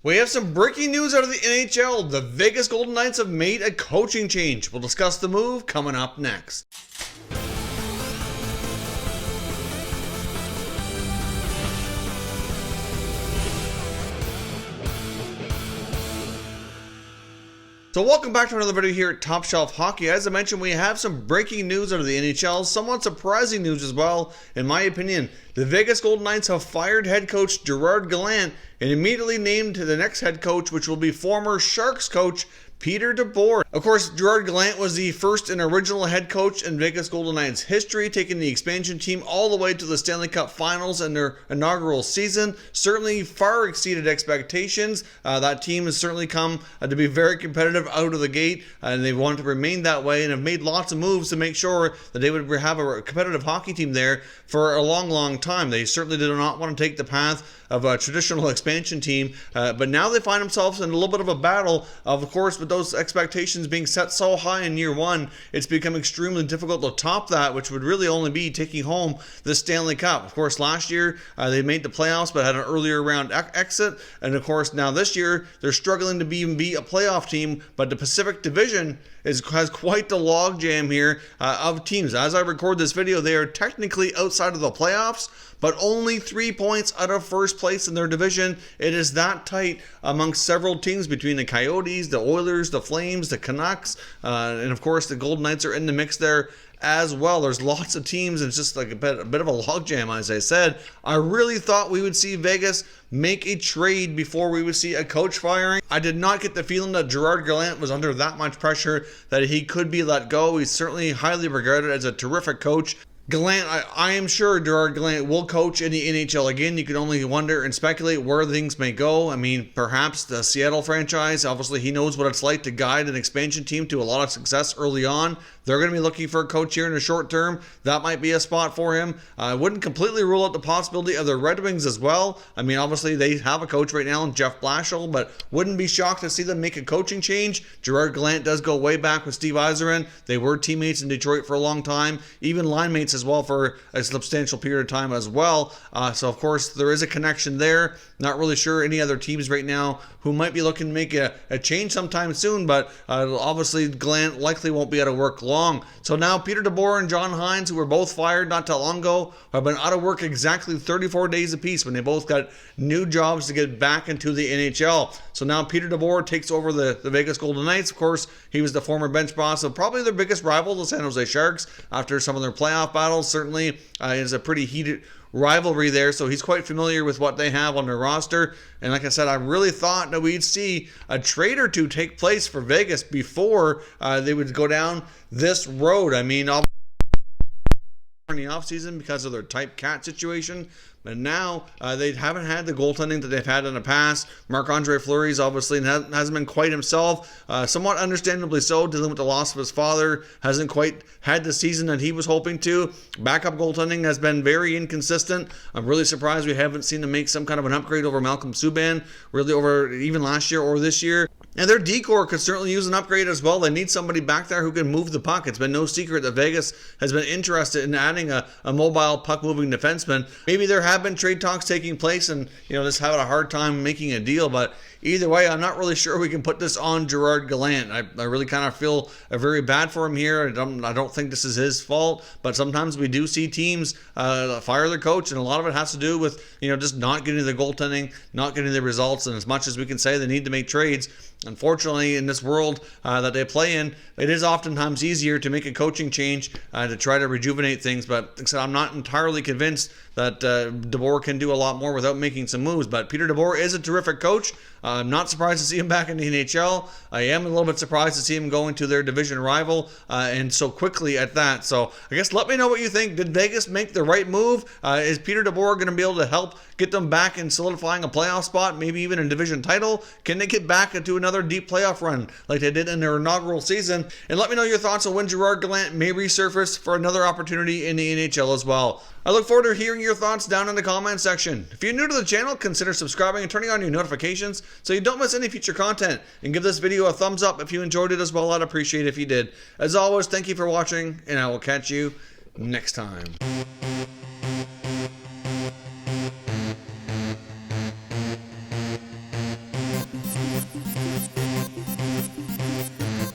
We have some breaking news out of the NHL. The Vegas Golden Knights have made a coaching change. We'll discuss the move coming up next. So welcome back to another video here at Top Shelf Hockey. As I mentioned, we have some breaking news out of the NHL, somewhat surprising news as well, in my opinion. The Vegas Golden Knights have fired head coach Gerard Gallant and immediately named the next head coach, which will be former Sharks coach Peter DeBoer. Of course, Gerard Gallant was the first and original head coach in Vegas Golden Knights history, taking the expansion team all the way to the Stanley Cup Finals in their inaugural season. Certainly far exceeded expectations. That team has certainly come to be very competitive out of the gate, and they wanted to remain that way and have made lots of moves to make sure that they would have a competitive hockey team there for a long, long time. They certainly did not want to take the path of a traditional expansion team, but now they find themselves in a little bit of a battle. Of course, with those expectations being set so high in year one, it's become extremely difficult to top that, which would really only be taking home the Stanley Cup. Of course, last year they made the playoffs but had an earlier round exit, and of course now this year they're struggling to even be a playoff team. But the Pacific Division has quite the logjam here of teams. As I record this video, they are technically outside of the playoffs, but only 3 points out of first place in their division. It is that tight amongst several teams between the Coyotes, the Oilers, the Flames, the Canucks, and of course the Golden Knights are in the mix there as well. There's lots of teams, and it's just like a bit of a logjam, as I said. I really thought we would see Vegas make a trade before we would see a coach firing. I did not get the feeling that Gerard Gallant was under that much pressure that he could be let go. He's certainly highly regarded as a terrific coach. Gallant, I am sure Gerard Gallant will coach in the NHL again. You can only wonder and speculate where things may go. I mean, perhaps the Seattle franchise. Obviously, he knows what it's like to guide an expansion team to a lot of success early on. They're going to be looking for a coach here in the short term. That might be a spot for him. I wouldn't completely rule out the possibility of the Red Wings as well. I mean, obviously, they have a coach right now in Jeff Blashill, but wouldn't be shocked to see them make a coaching change. Gerard Gallant does go way back with Steve Yzerman. They were teammates in Detroit for a long time, even line mates as well for a substantial period of time as well. So, of course, there is a connection there. Not really sure any other teams right now who might be looking to make a change sometime soon, but obviously Gallant likely won't be out of work long. So now Peter DeBoer and John Hines, who were both fired not too long ago, have been out of work exactly 34 days apiece when they both got new jobs to get back into the NHL. So now Peter DeBoer takes over the Vegas Golden Knights. Of course, he was the former bench boss of probably their biggest rival, the San Jose Sharks, after some of their playoff battles. Certainly is a pretty heated rivalry there, so he's quite familiar with what they have on their roster. And like I said, I really thought that we'd see a trade or two take place for Vegas before they would go down this road. I mean, in the offseason because of their type cat situation, but now they haven't had the goaltending that they've had in the past. Marc-Andre Fleury's obviously hasn't been quite himself, somewhat understandably so, dealing with the loss of his father. Hasn't quite had the season that he was hoping to. Backup goaltending has been very inconsistent. I'm really surprised we haven't seen them make some kind of an upgrade over Malcolm Subban, really over even last year or this year. And their D-core could certainly use an upgrade as well. They need somebody back there who can move the puck. It's been no secret that Vegas has been interested in adding a mobile puck-moving defenseman. Maybe there have been trade talks taking place and, just having a hard time making a deal, but either way, I'm not really sure we can put this on Gerard Gallant. I really kind of feel very bad for him here. I don't think this is his fault, but sometimes we do see teams fire their coach, and a lot of it has to do with, just not getting the goaltending, not getting the results. And as much as we can say they need to make trades, unfortunately, in this world that they play in, it is oftentimes easier to make a coaching change to try to rejuvenate things. But like I said, I'm not entirely convinced that DeBoer can do a lot more without making some moves. But Peter DeBoer is a terrific coach. I'm not surprised to see him back in the NHL. I am a little bit surprised to see him going to their division rival and so quickly at that. So I guess let me know what you think. Did Vegas make the right move? Is Peter DeBoer going to be able to help get them back in solidifying a playoff spot, maybe even a division title? Can they get back into another deep playoff run like they did in their inaugural season? And let me know your thoughts on when Gerard Gallant may resurface for another opportunity in the NHL as well. I look forward to hearing your thoughts down in the comment section. If you're new to the channel, consider subscribing and turning on your notifications so you don't miss any future content. And give this video a thumbs up if you enjoyed it as well. I'd appreciate it if you did. As always, thank you for watching, and I will catch you next time.